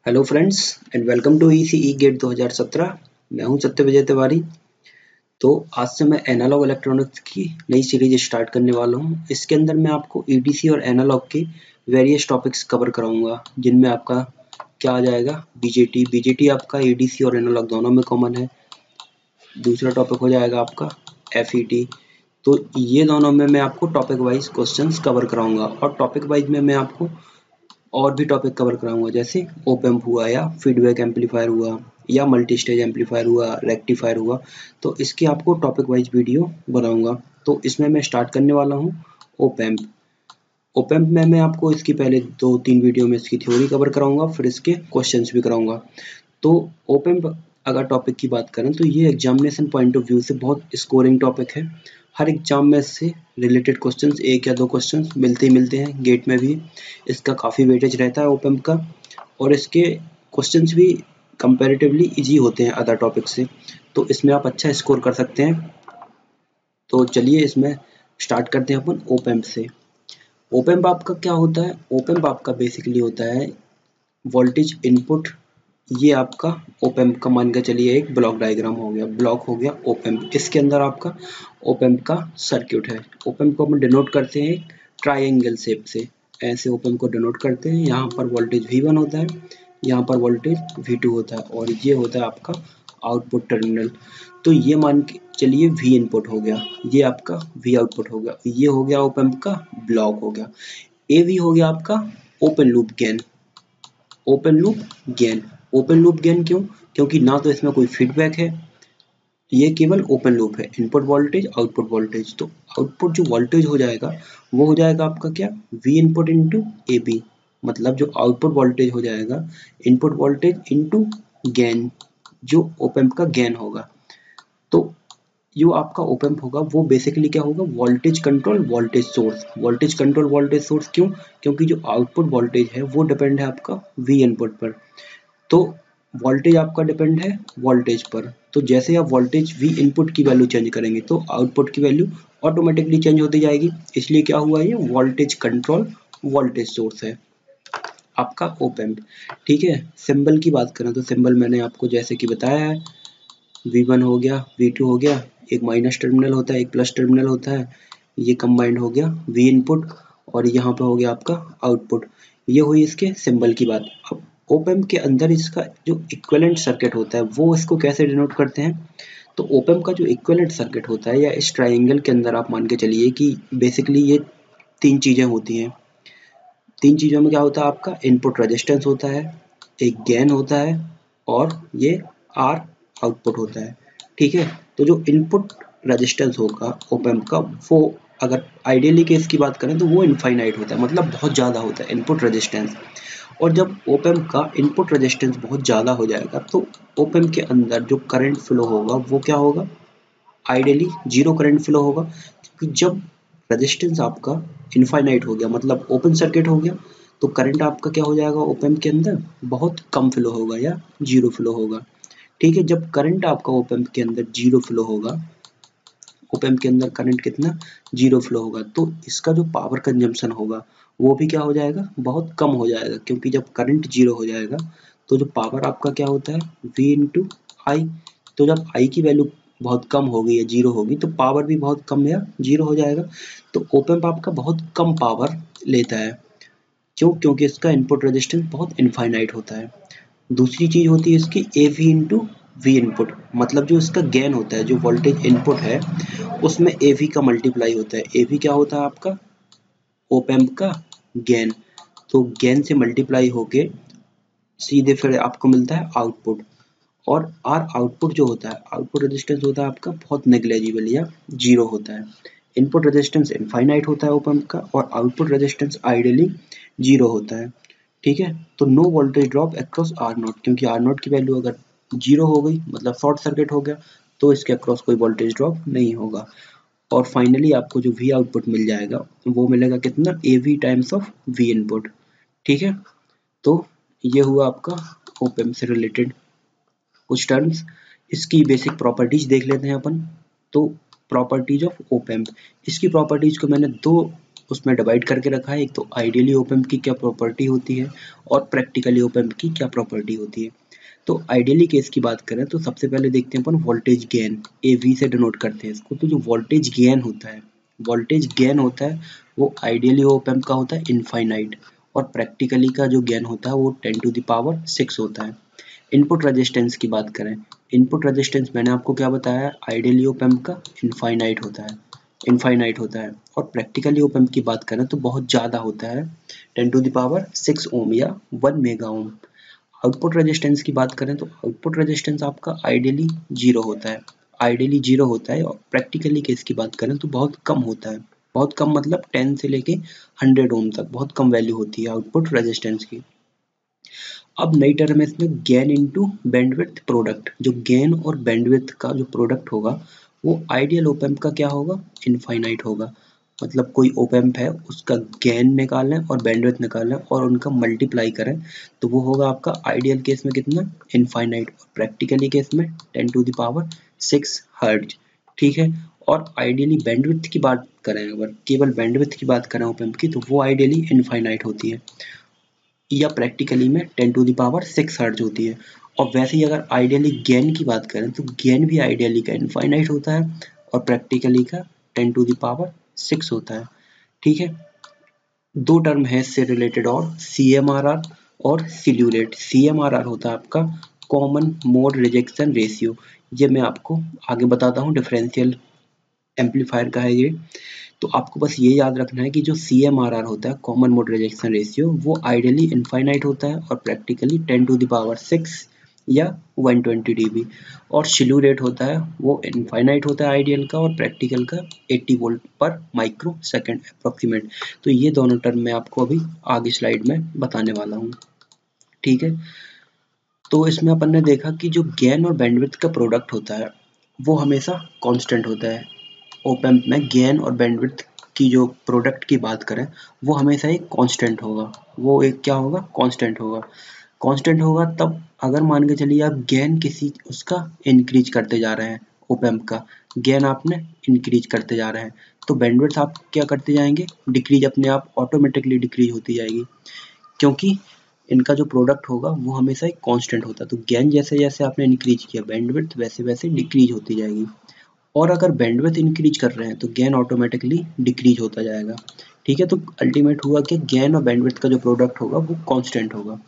Hello friends and welcome to ECE GATE 2017। मैं हूं सत्य विजय तिवारी। तो आज से मैं एनालॉग इलेक्ट्रॉनिक्स की नई सीरीज स्टार्ट करने वाला हूं। इसके अंदर मैं आपको ईडीसी और एनालॉग के वेरियस टॉपिक्स कवर कराऊंगा, जिनमें आपका क्या आ जाएगा, बीजेटी। बीजेटी आपका ईडीसी और एनालॉग दोनों में कॉमन है। दूसरा टॉपिक हो जाएगा आपका एफईटी। तो ये दोनों में मैं आपको टॉपिक वाइज क्वेश्चंस कवर कराऊंगा, और टॉपिक वाइज में मैं आपको और भी टॉपिक कवर कराऊंगा, जैसे ओप एम्प हुआ, या फीडबैक एम्पलीफायर हुआ, या मल्टी स्टेज एम्पलीफायर हुआ, रेक्टिफायर हुआ। तो इसकी आपको टॉपिक वाइज वीडियो बनाऊंगा। तो इसमें मैं स्टार्ट करने वाला हूँ ओप एम्प। ओप एम्प में मैं आपको इसकी पहले 2-3 वीडियो में इसकी थ्योरी कवर कराऊंगा, फिर इसके क्वेश्चंस भी कराऊंगा। तो ओप एम्प अगर टॉपिक की बात करें तो ये एग्जामिनेशन पॉइंट ऑफ व्यू से बहुत स्कोरिंग टॉपिक है। हर एग्जाम में इससे रिलेटेड क्वेश्चंस, एक या दो क्वेश्चंस मिलते ही मिलते हैं। गेट में भी इसका काफ़ी वेटेज रहता है ओप एम्प का, और इसके क्वेश्चंस भी कंपैरेटिवली इजी होते हैं अदर टॉपिक से। तो इसमें आप अच्छा स्कोर कर सकते हैं। तो चलिए इसमें स्टार्ट करते हैं अपन ओप एम्प से। ओप एम्प आपका क्या होता है? ओप एम्प आपका बेसिकली होता है वोल्टेज इनपुट। ये आपका ओप एम्प का मान के चलिए एक ब्लॉक डायग्राम हो गया, ब्लॉक हो गया ओप एम्प। इसके अंदर आपका ओप एम्प का सर्किट है। ओप एम्प को हम डिनोट करते हैं ट्रायंगल शेप से, ऐसे ओप एम्प को डिनोट करते हैं। यहाँ पर वोल्टेज V1 होता है, यहाँ पर वोल्टेज V2 होता है, और ये होता है आपका आउटपुट टर्मिनल। तो ये मान के चलिए V इनपुट हो गया, ये आपका V आउटपुट हो गया, ये हो गया ओप एम्प का ब्लॉक हो गया। AV हो गया आपका open loop gain. Open loop gain, open loop gain क्यों? क्योंकि ना तो इसमें कोई फीडबैक है, ये केवल ओपन लूप है। इनपुट वोल्टेज आउटपुट वोल्टेज, तो आउटपुट जो वोल्टेज हो जाएगा वो हो जाएगा आपका क्या, V इनपुट इंटू AB। मतलब जो आउटपुट वोल्टेज हो जाएगा इनपुट वोल्टेज इंटू गेन, जो ओप एम्प का गेन होगा। तो जो आपका ओप एम्प होगा वो बेसिकली क्या होगा, voltage control voltage source. Voltage control voltage source क्यों? क्योंकि जो आउटपुट वोल्टेज है वो डिपेंड है आपका V इनपुट पर। तो वोल्टेज आपका डिपेंड है वोल्टेज पर। तो जैसे आप वोल्टेज V इनपुट की वैल्यू चेंज करेंगे तो आउटपुट की वैल्यू ऑटोमेटिकली चेंज होती जाएगी। इसलिए क्या हुआ, ये वोल्टेज कंट्रोल वोल्टेज सोर्स है आपका ओप एम्प। ठीक है। सिंबल की बात करें तो सिंबल मैंने आपको जैसे कि बताया है, V1 हो गया, V2 हो गया, एक माइनस टर्मिनल होता है, एक प्लस टर्मिनल होता है, ये कंबाइंड हो गया V इनपुट, और यहाँ पे हो गया आपका आउटपुट। ये हुई इसके सिंबल की बात। अब ओप एम्प के अंदर इसका जो इक्विवेलेंट सर्किट होता है वो इसको कैसे डिनोट करते हैं? तो ओप एम्प का जो इक्विवेलेंट सर्किट होता है, या इस ट्राइंगल के अंदर आप मान के चलिए कि बेसिकली ये तीन चीजें होती हैं। तीन चीजों में क्या होता है, आपका इनपुट रेजिस्टेंस होता है, एक गेन होता है, और ये आर आउटपुट होता है। ठीक है। तो जो इनपुट रेजिस्टेंस होगा ओप एम्प का, वो अगर आइडियली केस की बात करें तो वो इनफाइनाइट होता है, मतलब बहुत ज़्यादा होता है इनपुट रेजिस्टेंस। और जब ओप एम्प का इनपुट रेजिस्टेंस बहुत ज़्यादा हो जाएगा तो ओप एम्प के अंदर जो करंट फ्लो होगा वो क्या होगा, आइडियली जीरो करंट फ्लो होगा। क्योंकि जब रेजिस्टेंस आपका इनफाइनाइट हो गया, मतलब ओपन सर्किट हो गया, तो करंट आपका क्या हो जाएगा ओप एम्प के अंदर, बहुत कम फ्लो होगा या जीरो फ्लो होगा। ठीक है। जब करंट आपका ओप एम्प के अंदर जीरो फ्लो होगा, ओप एम्प के अंदर करंट कितना, जीरो फ्लो होगा, तो इसका जो पावर कंजम्पशन होगा वो भी क्या हो जाएगा, बहुत कम हो जाएगा। क्योंकि जब करंट जीरो हो जाएगा तो जो पावर आपका क्या होता है, V इंटू आई। तो जब आई की वैल्यू बहुत कम होगी या जीरो होगी तो पावर भी बहुत कम या जीरो हो जाएगा। तो ओप एम्प आपका बहुत कम पावर लेता है। क्यों? क्योंकि इसका इनपुट रेजिस्टेंस बहुत इनफाइनाइट होता है। दूसरी चीज होती है इसकी AV इंटू V इनपुट। मतलब जो इसका गेन होता है, जो वोल्टेज इनपुट है उसमें AV का मल्टीप्लाई होता है। AV क्या होता है आपका, ओप एम्प का गेन। तो गेन से मल्टीप्लाई होके सीधे फिर आपको मिलता है आउटपुट। और आर आउटपुट जो होता है, आउटपुट रेजिस्टेंस होता है आपका बहुत नेग्लेजिबल या जीरो होता है। इनपुट रेजिस्टेंस इनफाइनाइट होता है ओप एम्प का, और आउटपुट रेजिस्टेंस आइडियली जीरो होता है। ठीक है। तो no voltage drop across R not, क्योंकि आर नॉट की वैल्यू अगर जीरो हो गई मतलब शॉर्ट सर्किट हो गया, तो इसके अक्रॉस कोई वोल्टेज ड्रॉप नहीं होगा। और फाइनली आपको जो V आउटपुट मिल जाएगा वो मिलेगा कितना, AV times of V input. ठीक है। तो ये हुआ आपका ओप एम्प से रिलेटेड कुछ टर्म्स। इसकी बेसिक प्रॉपर्टीज देख लेते हैं अपन। तो प्रॉपर्टीज ऑफ ओप एम्प, इसकी प्रॉपर्टीज को मैंने दो उसमें डिवाइड करके रखा है, एक तो आइडियली ऑप एम्प की क्या प्रॉपर्टी होती है और प्रैक्टिकली ऑप एम्प की क्या प्रॉपर्टी होती है। तो आइडियली केस की बात करें तो सबसे पहले देखते हैं अपन वोल्टेज गेन, AV से डिनोट करते हैं इसको। तो जो वोल्टेज गेन होता है, वोल्टेज गेन होता है वो आइडियली ऑप एम्प का होता है इनफाइनाइट, और प्रैक्टिकली का जो गेन होता है वो 10 टू द पावर 6 होता है। इनपुट रेजिस्टेंस की बात करें, इनपुट रेजिस्टेंस मैंने आपको क्या बताया, आइडियली ऑप एम्प का इनफाइनाइट होता है, इनफाइनाइट होता है, और प्रैक्टिकली ऑप एम्प की बात करें तो बहुत ज़्यादा होता है, 10 टू द पावर 6 ओम या 1 मेगा ओम। आउटपुट रेजिस्टेंस की बात करें तो आउटपुट रेजिस्टेंस आपका आइडियली जीरो होता है, आइडियली जीरो होता है, और प्रैक्टिकली केस की बात करें तो बहुत कम होता है, बहुत कम मतलब 10 से लेके 100 ओम तक बहुत कम वैल्यू होती है आउटपुट रेजिस्टेंस की। अब नई टर्म है इसमें गेन इनटू बैंडविड्थ प्रोडक्ट। जो गेन और बैंडविड्थ का जो प्रोडक्ट होगा वो आइडियल ओप एम्प का क्या होगा, इनफाइनाइट होगा। मतलब कोई ओप एम्प है उसका गेन निकालें और बैंडविड्थ निकालें और उनका मल्टीप्लाई करें तो वो होगा आपका आइडियल केस में कितना, इनफाइनाइट, और प्रैक्टिकली केस में 10 टू द पावर 6 हर्ट्ज। ठीक है, और आइडियली बैंडविड्थ की बात करें, अगर केवल बैंडविड्थ की बात करें ओप एम्प की, तो वो आइडियली इनफाइनाइट होती है या प्रैक्टिकली में 10 टू द पावर 6 हर्ट्ज होती है। और वैसे ही अगर आइडियली गेन की बात करें तो गेन भी आइडियली का इनफाइनाइट होता है और प्रैक्टिकली का 10 टू द पावर 6 होता है। ठीक है, दो टर्म है इससे रिलेटेड और CMRR और स्लीव रेट। CMRR होता है आपका कॉमन मोड रिजेक्शन रेशियो, ये मैं आपको आगे बताता हूँ, डिफरेंशियल एम्पलीफायर का है ये। तो आपको बस ये याद रखना है कि जो CMRR होता है कॉमन मोड रिजेक्शन रेशियो, वो आइडियली इनफाइनाइट होता है और प्रैक्टिकली 10 टू द पावर 6 या 120 dB, और स्लीव रेट होता है वो इनफाइनाइट होता है आइडियल का और प्रैक्टिकल का 80 वोल्ट पर माइक्रो सेकेंड अप्रोक्सीमेट। तो ये दोनों टर्म मैं आपको अभी आगे स्लाइड में बताने वाला हूँ। ठीक है, तो इसमें अपन ने देखा कि जो गेन और बैंडविड्थ का प्रोडक्ट होता है वो हमेशा कांस्टेंट होता है। ओप एम्प में गेन और बैंडविड्थ की जो प्रोडक्ट की बात करें वो हमेशा एक कांस्टेंट होगा, वो एक क्या होगा, कांस्टेंट होगा। कांस्टेंट होगा तब अगर मान के चलिए आप गेन किसी उसका इंक्रीज करते जा रहे हैं, ओप एम्प का गेन आपने इंक्रीज करते जा रहे हैं, तो बैंडविड्थ आप क्या करते जाएंगे, डिक्रीज, अपने आप ऑटोमेटिकली डिक्रीज होती जाएगी, क्योंकि इनका जो प्रोडक्ट होगा वो हमेशा एक कांस्टेंट होता है। तो गेन जैसे जैसे आपने इंक्रीज किया, बैंडविड्थ वैसे वैसे डिक्रीज होती जाएगी, और अगर बैंडविड्थ इंक्रीज कर रहे हैं तो गेन ऑटोमेटिकली डिक्रीज होता जाएगा। ठीक है, तो अल्टीमेट हुआ कि गेन और बैंडविड्थ का जो प्रोडक्ट होगा वो कांस्टेंट होगा।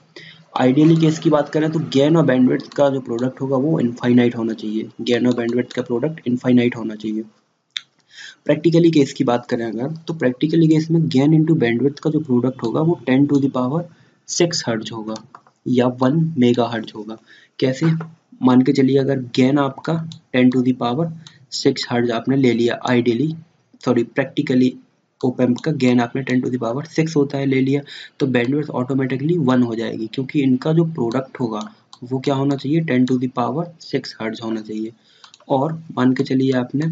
आइडियली केस की बात करें तो गेन और बैंडविड्थ का जो प्रोडक्ट होगा वो इनफाइनाइट होना चाहिए, गेन और बैंडविड्थ का प्रोडक्ट इनफाइनाइट होना चाहिए। प्रैक्टिकली केस की बात करें अगर, तो प्रैक्टिकली केस में गेन इंटू बैंडविड्थ का जो प्रोडक्ट होगा वो 10 टू द पावर 6 हर्ट्ज होगा या 1 मेगा हर्ट्ज होगा। कैसे, मान के चलिए अगर गेन आपका 10 टू द पावर 6 हर्ट्ज आपने ले लिया, आइडियली प्रैक्टिकली ओप एम्प का गेन आपने 10 टू द पावर 6 होता है ले लिया, तो बैंडविड्थ ऑटोमेटिकली 1 हो जाएगी, क्योंकि इनका जो प्रोडक्ट होगा वो क्या होना चाहिए, 10 टू द पावर 6 हर्ट्ज होना चाहिए। और मान के चलिए आपने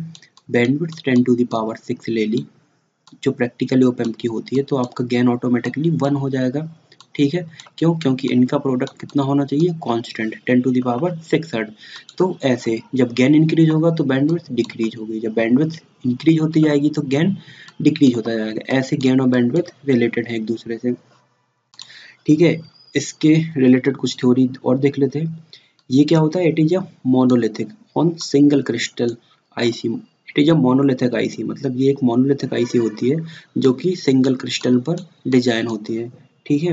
बैंडविड्थ 10 टू द पावर 6 ले ली जो प्रैक्टिकली ओप एम्प की होती है, तो आपका गेन ऑटोमेटिकली 1 हो जाएगा। ठीक है, क्यों, क्योंकि इनका प्रोडक्ट कितना होना चाहिए, constant 10 to the power 6 hertz. तो ऐसे जब गेन इंक्रीज होगा तो बैंडविड्थ डिक्रीज होगी, जब बैंडविड्थ इंक्रीज होती जाएगी तो गेन डिक्रीज होता जाएगा। ऐसे गेन और बैंडविड्थ रिलेटेड है एक दूसरे से। ठीक है, इसके रिलेटेड कुछ थ्योरी और देख लेते हैं। ये क्या होता है, it is a monolithic on single crystal IC. It is a monolithic IC, मतलब ये एक मोनोलिथिक आईसी होती है जो कि सिंगल क्रिस्टल पर डिजाइन होती है। ठीक है,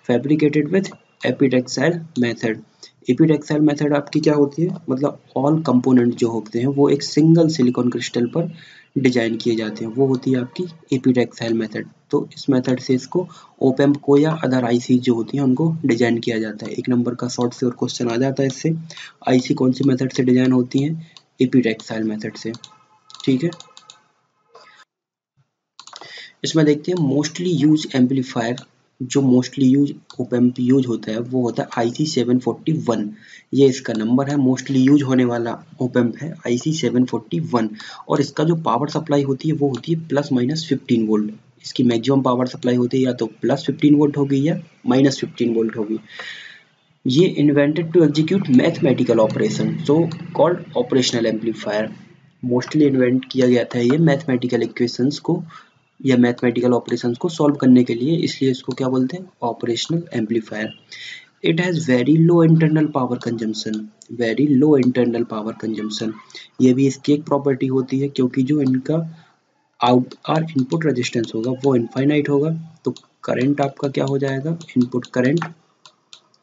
फैब्रिकेटेड विद एपिटेक्साइल मेथड। एपिटेक्साइल मेथड आपकी क्या होती है, मतलब ऑल कंपोनेंट जो होते हैं वो एक सिंगल सिलिकॉन क्रिस्टल पर डिजाइन किए जाते हैं, वो होती है आपकी एपिटेक्साइल मेथड। तो इस मेथड से इसको ओप एम्प को या अदर आईसी जो होती हैं उनको डिजाइन किया जाता है। एक नंबर का शॉर्ट से और क्वेश्चन आ जाता है इससे, आईसी कौन सी मेथड से डिजाइन होती हैं, एपिटेक्साइल मेथड से। ठीक है, इसमें देखते हैं मोस्टली यूज एम्पलीफायर। जो mostly use op amp use होता है वो होता है IC 741, ये इसका नंबर है। मोस्टली यूज होने वाला ओप एम्प है IC 741, और इसका जो पावर सप्लाई होती है वो होती है ±15 वोल्ट। इसकी मैक्सिमम पावर सप्लाई होती है या तो +15 वोल्ट होगी या -15 वोल्ट होगी। ये invented to execute mathematical operation so called operational amplifier. Mostly invent किया गया था ये मैथमेटिकल इक्वेशंस को या मैथमेटिकल ऑपरेशंस को सॉल्व करने के लिए, इसलिए इसको क्या बोलते हैं, operational amplifier. It has very low internal power consumption, very low internal power consumption, ये भी इसकी एक प्रॉपर्टी होती है, क्योंकि जो इनका इनपुट रेजिस्टेंस होगा वो इनफाइनाइट होगा, तो करंट आपका क्या हो जाएगा, इनपुट करंट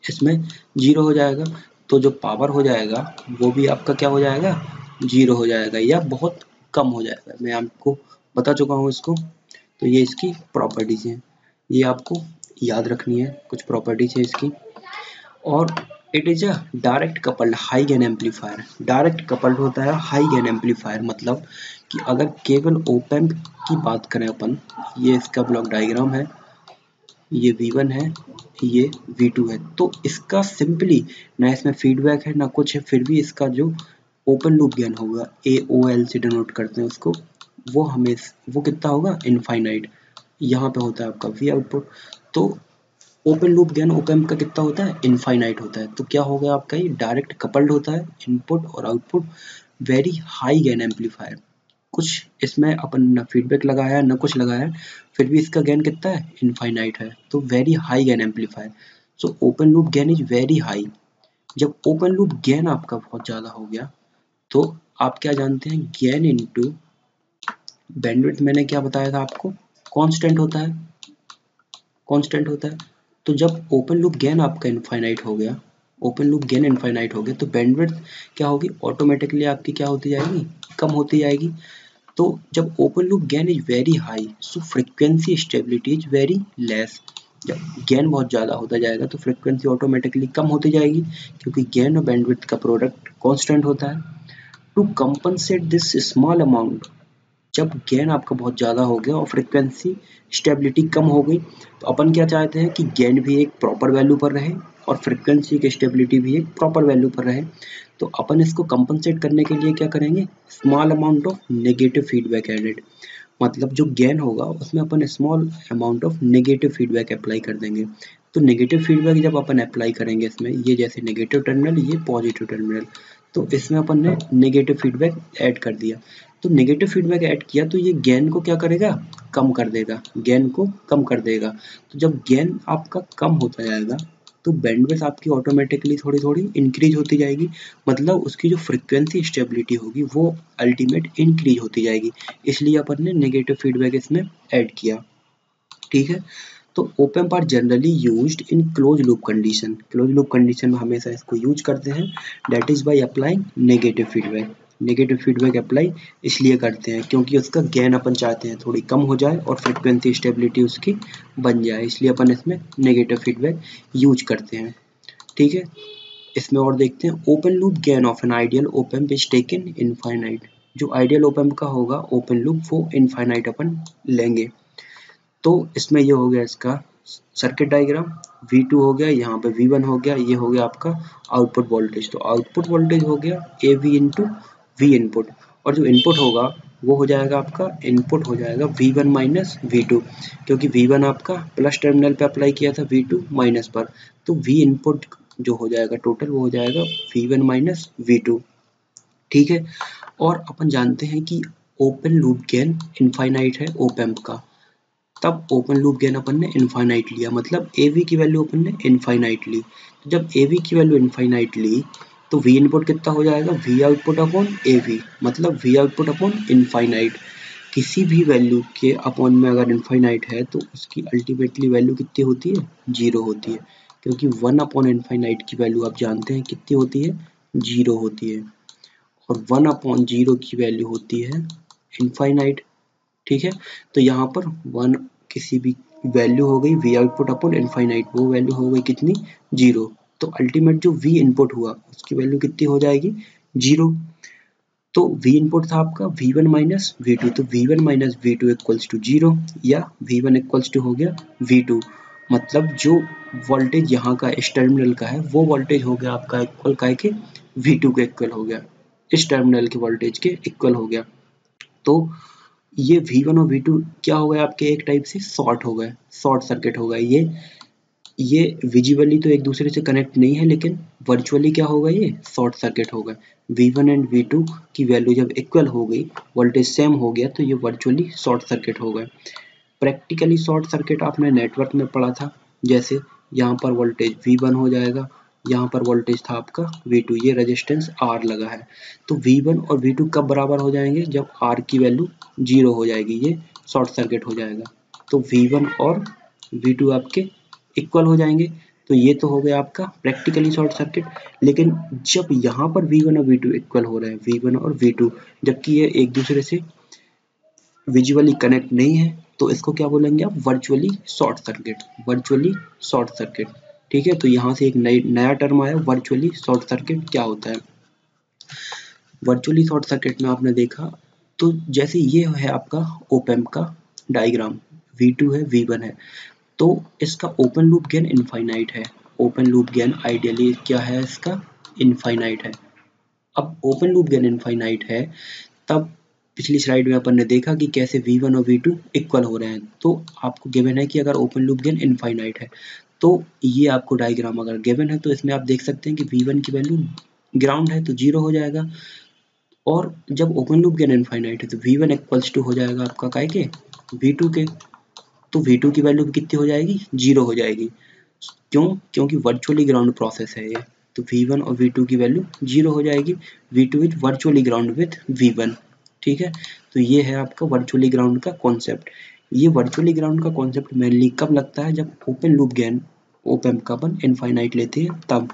इसमें जीरो हो जाएगा, तो जो पावर हो जाएगा वो भी आपका क्या हो जाएगा, जीरो हो जाएगा या बहुत कम हो जाएगा। मैं आपको बता चुका हूँ इसको। तो ये इसकी प्रॉपर्टीज हैं, ये आपको याद रखनी है, कुछ प्रॉपर्टीज है इसकी। और it is a direct coupled high gain amplifier, direct coupled होता है हाई गेन एम्पलीफायर, मतलब कि अगर केवल ओप एम्प की बात करें अपन, ये इसका ब्लॉक डायग्राम है, ये V1 है, ये V2 है, तो इसका सिंपली ना इसमें फीडबैक है ना कुछ है, फिर भी इसका जो ओपन लूप गेन होगा, AOL से डिनोट करते हैं उसको, वो कितना होगा, इनफाइनाइट। यहाँ पे होता है आपका V आउटपुट, तो ओपन लूप गेन ओप एम्प का कितना होता है, इनफाइनाइट होता है। तो क्या हो गया आपका, ये डायरेक्ट कपल्ड होता है, इनपुट और output, very high gain amplifier. कुछ इसमें अपन ना फीडबैक लगाया है ना कुछ लगाया है, फिर भी इसका गेन कितना है, इनफाइनाइट है, तो very high gain amplifier. So open loop gain is very high. जब ओपन लूप गेन आपका बहुत ज़्यादा हो गया, तो आप क्या जानते हैं, गेन इनटू बैंडविड्थ, मैंने क्या बताया था आपको, कांस्टेंट होता है, कांस्टेंट होता है। तो जब ओपन लूप गेन आपका इनफाइनाइट हो गया, ओपन लूप गेन इनफाइनाइट हो गया, तो बैंडविड्थ क्या होगी, ऑटोमेटिकली आपकी क्या होती जाएगी, कम होती जाएगी। तो जब open loop gain is very high, so frequency stability is very less. जब गेन बहुत ज़्यादा होता जाएगा तो फ्रीक्वेंसी ऑटोमेटिकली कम होती जाएगी, क्योंकि गेन और बैंडविड्थ का प्रोडक्ट कांस्टेंट होता है। To compensate this small amount, जब गेन आपका बहुत ज़्यादा हो गया और फ्रीक्वेंसी स्टेबिलिटी कम हो गई, तो अपन क्या चाहते हैं कि गेन भी एक प्रॉपर वैल्यू पर रहे और फ्रीक्वेंसी की स्टेबिलिटी भी एक प्रॉपर वैल्यू पर रहे। तो अपन इसको कंपनसेट करने के लिए क्या करेंगे, small amount of negative feedback added, मतलब जो गेन होगा उसमें अपन small amount of negative feedback apply कर देंगे। तो नेगेटिव फीडबैक जब अपन अप्लाई करेंगे इसमें, ये जैसे नेगेटिव टर्मिनल, ये पॉजिटिव टर्मिनल, तो इसमें अपन ने नेगेटिव फीडबैक ऐड कर दिया। तो नेगेटिव फीडबैक ऐड किया तो ये गेन को क्या करेगा, कम कर देगा, गेन को कम कर देगा। तो जब गेन आपका कम होता जाएगा, तो बैंडविड्थ आपकी ऑटोमेटिकली थोड़ी थोड़ी इंक्रीज होती जाएगी, मतलब उसकी जो फ्रीक्वेंसी स्टेबिलिटी होगी वो अल्टीमेट इंक्रीज होती जाएगी, इसलिए अपन ने नेगेटिव फीडबैक इसमें ऐड किया। ठीक है, तो op amp are generally used in close loop condition, close loop condition में हमेशा इसको यूज करते हैं, that is by applying negative feedback. Negative feedback apply इसलिए करते हैं क्योंकि उसका गेन अपन चाहते हैं थोड़ी कम हो जाए और फ्रीक्वेंसी स्टेबिलिटी उसकी बन जाए, इसलिए अपन इसमें नेगेटिव फीडबैक यूज करते हैं। ठीक है, इसमें और देखते हैं, open loop gain of an ideal op amp is taken infinite, जो आइडियल ओप एम्प का होगा ओपन लूप वो इनफाइनाइट अपन लेंगे। तो इसमें ये हो गया इसका सर्किट डायग्राम, V2 हो गया, यहाँ पे V1 हो गया, ये हो गया आपका आउटपुट वोल्टेज। तो आउटपुट वोल्टेज हो गया AV इंटू V इनपुट, और जो इनपुट होगा वो हो जाएगा आपका, इनपुट हो जाएगा V1 माइनस V2, क्योंकि V1 आपका प्लस टर्मिनल पे अप्लाई किया था, V2 माइनस पर, तो V इनपुट जो हो जाएगा टोटल वो हो जाएगा V1 माइनस V2। ठीक है, और अपन जानते हैं कि ओपन लूप गेन इनफाइनाइट है ओप एम्प का, तब ओपन लूप गेन अपन ने इनफाइनाइट लिया, मतलब AV की वैल्यू अपन ने इनफाइनाइट ली। तो जब AV की वैल्यू इनफाइनाइट ली, तो V इनपुट कितना हो जाएगा, V आउटपुट अपॉन AV, मतलब V आउटपुट अपॉन इनफाइनाइट। किसी भी वैल्यू के अपॉन में अगर इनफाइनाइट है तो उसकी अल्टीमेटली वैल्यू कितनी होती है, जीरो होती है, क्योंकि 1 अपॉन इनफाइनाइट की वैल्यू आप जानते हैं कितनी होती है, जीरो होती है, और 1 अपॉन जीरो की वैल्यू होती है इनफाइनाइट। ठीक है, तो यहाँ पर 1 किसी भी वैल्यू हो गई V आउटपुट अपॉन इनफाइनाइट, वो वैल्यू हो गई कितनी, जीरो। तो अल्टीमेट जो V इनपुट हुआ उसकी वैल्यू कितनी हो जाएगी, जीरो। तो V इनपुट था आपका V1 माइनस V2, तो V1 minus V2 equals to zero, या V1 इक्वल्स टू हो गया V2, मतलब जो वोल्टेज यहाँ का इस टर्मिनल का है वो वोल्टेज हो गया आपका इक्वल काय के, V2 के इक्वल हो गया, इस टर्मिनल के वोल्टेज के इक्वल हो गया। तो ये V1 और V2 क्या हो गए आपके, एक टाइप से शॉर्ट हो गए, शॉर्ट सर्किट हो गए ये, ये विजुअली तो एक दूसरे से कनेक्ट नहीं है, लेकिन वर्चुअली क्या होगा, ये शॉर्ट सर्किट होगा। V1 एंड V2 की वैल्यू जब इक्वल हो गई, वोल्टेज सेम हो गया, तो ये वर्चुअली शॉर्ट सर्किट हो गए। प्रैक्टिकली शॉर्ट सर्किट आपने नेटवर्क में पढ़ा था, जैसे यहाँ पर वोल्टेज V1 हो जाएगा, यहाँ पर वोल्टेज था आपका V2, ये रेजिस्टेंस R लगा है, तो V1 और V2 कब बराबर हो जाएंगे, जब R की वैल्यू 0 हो जाएगी, ये शॉर्ट सर्किट हो जाएगा। तो V1 और V2 आपके इक्वल हो जाएंगे। तो ये तो हो गया आपका प्रैक्टिकली शॉर्ट सर्किट। लेकिन जब यहाँ पर V1 और V2 इक्वल हो रहे हैं, V1 और V2, जबकि ये एक दूसरे से विजुअली कनेक्ट नहीं है, तो इसको क्या बोलेंगे आप, virtually short circuit, virtually short circuit. ठीक है, तो यहाँ से एक नया टर्म आया, वर्चुअली शॉर्ट सर्किट क्या होता है। वर्चुअली शॉर्ट सर्किट में आपने देखा, तो जैसे ये है आपका ओप एम्प का डायग्राम, V2 है, V1 है, तो इसका ओपन लूप गेन इनफाइनाइट है। ओपन लूप गेन आइडियली क्या है, इसका इनफाइनाइट है। अब ओपन लूप गेन इनफाइनाइट है, तब पिछली स्लाइड में अपन ने देखा कि कैसे V1 और V2 इक्वल हो रहे हैं। तो आपको गिवन है कि अगर ओपन लूप गेन इनफाइनाइट है, तो ये आपको डायग्राम अगर गिवन है, तो इसमें आप देख सकते हैं कि V1 की वैल्यू ग्राउंड है तो 0 हो जाएगा, और जब ओपन लूप गेन इनफाइनाइट है तो V1 इक्वल्स टू हो जाएगा आपका काय के, V2 के, तो V2 की वैल्यू कितनी हो जाएगी, 0 हो जाएगी। क्यों, क्योंकि वर्चुअली ग्राउंड प्रोसेस है ये, तो V1 और V2 की वैल्यू 0 हो जाएगी। V2 is virtually ground with V1। ठीक है, तो ये है आपका वर्चुअली ग्राउंड का कॉन्सेप्ट। ये वर्चुअली ग्राउंड का कॉन्सेप्ट मेनली कब लगता है, जब ओपन लूप गेन ओप एम्प का अपन इनफाइनाइट लेते हैं तब।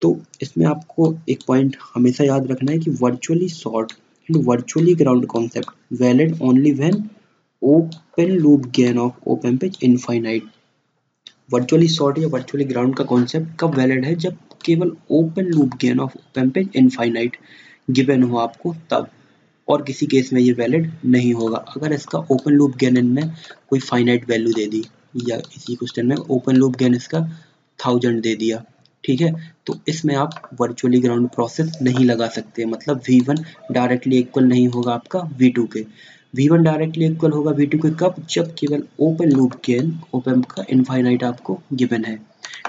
तो इसमें आपको एक पॉइंट हमेशा याद रखना है कि virtually short and virtually ground concept valid only when open loop gain of op amp is infinite. Virtually short या वर्चुअली ग्राउंड का कॉन्सेप्ट कब वैलिड है, जब केवल open loop gain of op amp is infinite given हो आपको तब, और किसी केस में ये वैलिड नहीं होगा। अगर इसका ओपन लूप गेन ने कोई फाइनाइट वैल्यू दे दी, या इसी क्वेश्चन में ओपन लूप गेन इसका 1000 दे दिया, ठीक है, तो इसमें आप वर्चुअली ग्राउंड प्रोसेस नहीं लगा सकते। मतलब V1 डायरेक्टली इक्वल नहीं होगा आपका V2 के। V1 डायरेक्टली इक्वल होगा V2 के कब, जब केवल ओपन लूप गेन ओप एम्प का इनफाइनाइट आपको गिवन है।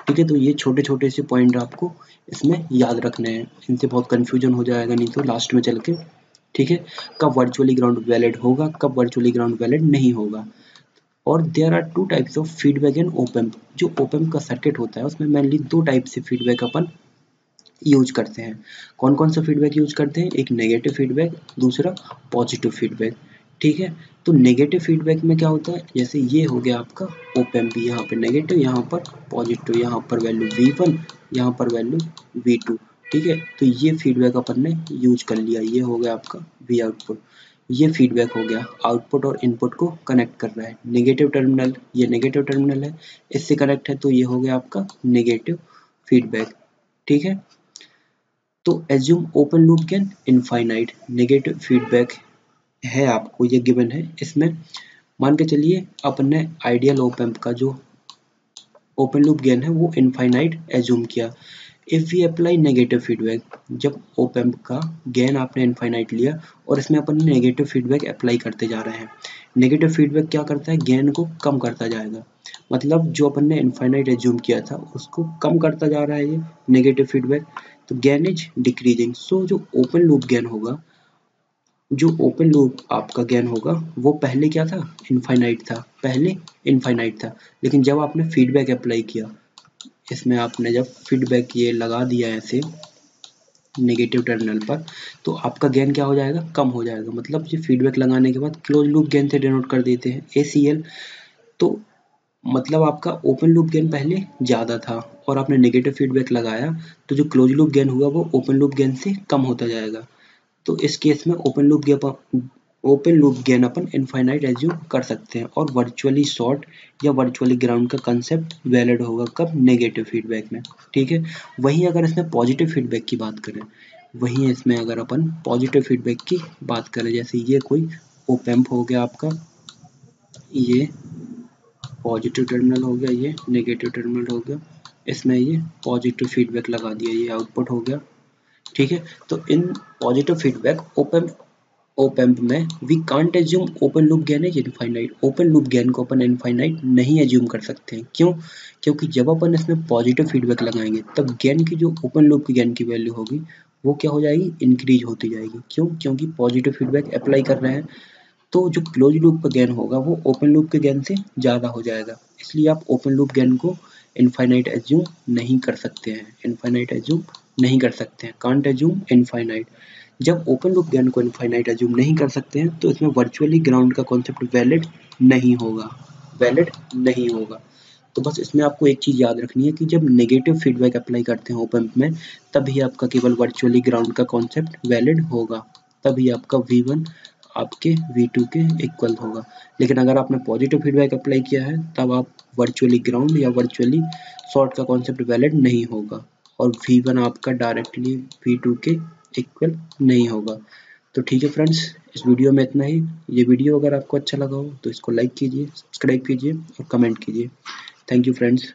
ठीक है, तो ये छोटे छोटे से पॉइंट आपको इसमें याद रखने हैं, इनसे बहुत कंफ्यूजन हो जाएगा नहीं तो लास्ट में चल के। ठीक है, कब वर्चुअली ग्राउंड वैलिड होगा, कब वर्चुअली ग्राउंड वैलिड नहीं होगा। और there are two types of feedback in op amp. जो ओप एम्प का सर्किट होता है उसमें मेनली दो टाइप से फीडबैक अपन यूज करते हैं। कौन कौन सा फीडबैक यूज करते हैं, एक नेगेटिव फीडबैक, दूसरा पॉजिटिव फीडबैक। ठीक है, तो नेगेटिव फीडबैक में क्या होता है, जैसे ये हो गया आपका ओप एम्प, यहाँ पे नेगेटिव, यहाँ पर पॉजिटिव, यहाँ पर वैल्यू V1, यहाँ पर वैल्यू V2। ठीक है, तो ये फीडबैक अपन ने यूज कर लिया, ये हो गया आपका V आउटपुट। ये फीडबैक हो गया, आउटपुट और इनपुट को कनेक्ट कर रहा है। नेगेटिव टर्मिनल, ये नेगेटिव टर्मिनल है, इससे कनेक्ट है, तो ये हो गया आपका नेगेटिव फीडबैक। ठीक है, तो assume open loop gain infinite, negative feedback है आपको ये गिवन है। इसमें मान के चलिए अपन ने आइडियल ओप एम्प का जो ओपन लूप गेन है वो इनफाइनाइट एज्यूम किया। If we apply negative feedback, जब ओप एम्प का गेन आपने इनफाइनाइट लिया और इसमें अपन नेगेटिव फीडबैक अप्लाई करते जा रहे हैं, नेगेटिव फीडबैक क्या करता है, गेन को कम करता जाएगा। मतलब जो अपन ने इनफाइनाइट एज्यूम किया था उसको कम करता जा रहा है ये नेगेटिव फीडबैक, तो गेन इज डिक्रीजिंग। सो जो ओपन लूप गेन होगा, जो ओपन लूप आपका गेन होगा, वो पहले क्या था, इनफाइनाइट था, पहले इनफाइनाइट था, लेकिन जब आपने फीडबैक अप्लाई किया, इसमें आपने जब फीडबैक ये लगा दिया ऐसे नेगेटिव टर्मिनल पर, तो आपका गेन क्या हो जाएगा, कम हो जाएगा। मतलब ये फीडबैक लगाने के बाद क्लोज लूप गेन से डिनोट कर देते हैं, ACL। तो मतलब आपका ओपन लूप गेन पहले ज़्यादा था और आपने नेगेटिव फीडबैक लगाया, तो जो क्लोज लूप गेन हुआ वो ओपन लूप गेन से कम होता जाएगा। तो इस केस में ओपन लूप गेन अपन इनफाइनाइट एज्यूम कर सकते हैं, और वर्चुअली शॉर्ट या वर्चुअली ग्राउंड का कंसेप्ट वैलिड होगा कब, नेगेटिव फीडबैक में। ठीक है, वहीं अगर इसमें पॉजिटिव फीडबैक की बात करें, वहीं इसमें अगर अपन पॉजिटिव फीडबैक की बात करें, जैसे ये कोई ओप एम्प हो गया आपका, ये पॉजिटिव टर्मिनल हो गया, ये नेगेटिव टर्मिनल हो गया, इसमें ये पॉजिटिव फीडबैक लगा दिया, ये आउटपुट हो गया। ठीक है, तो इन positive feedback op amp op amp में we can't assume open loop gain is infinite. Open loop gain को अपन इनफाइनाइट नहीं एज्यूम कर सकते हैं। क्यों? क्योंकि जब अपन इसमें पॉजिटिव फीडबैक लगाएंगे तब गेन की जो ओपन लूप की गेन की वैल्यू होगी वो क्या हो जाएगी, इंक्रीज होती जाएगी। क्यों? क्योंकि पॉजिटिव फीडबैक अप्लाई कर रहे हैं, तो जो क्लोज लूप का गेन होगा वो ओपन लूप के गेन से ज़्यादा हो जाएगा। इसलिए आप ओपन लूप गेन को इनफाइनाइट एज्यूम नहीं कर सकते हैं, इनफाइनाइट एज्यूम नहीं कर सकते हैं, कांट एज्यूम इनफाइनाइट। जब ओपन लूप गेन को इनफाइनाइट एज्यूम नहीं कर सकते हैं तो इसमें वर्चुअली ग्राउंड का कॉन्सेप्ट वैलिड नहीं होगा, वैलिड नहीं होगा। तो बस इसमें आपको एक चीज़ याद रखनी है कि जब नेगेटिव फीडबैक अप्लाई करते हैं ओप एम्प में तभी आपका केवल वर्चुअली ग्राउंड का कॉन्सेप्ट वैलिड होगा, तभी आपका V1 आपके V2 के इक्वल होगा। लेकिन अगर आपने पॉजिटिव फीडबैक अप्लाई किया है तब आप वर्चुअली ग्राउंड या वर्चुअली शॉर्ट का कॉन्सेप्ट वैलिड नहीं होगा और V1 आपका डायरेक्टली V2 के इक्वल नहीं होगा। तो ठीक है फ्रेंड्स, इस वीडियो में इतना ही। ये वीडियो अगर आपको अच्छा लगा हो तो इसको लाइक कीजिए, सब्सक्राइब कीजिए और कमेंट कीजिए। Thank you friends.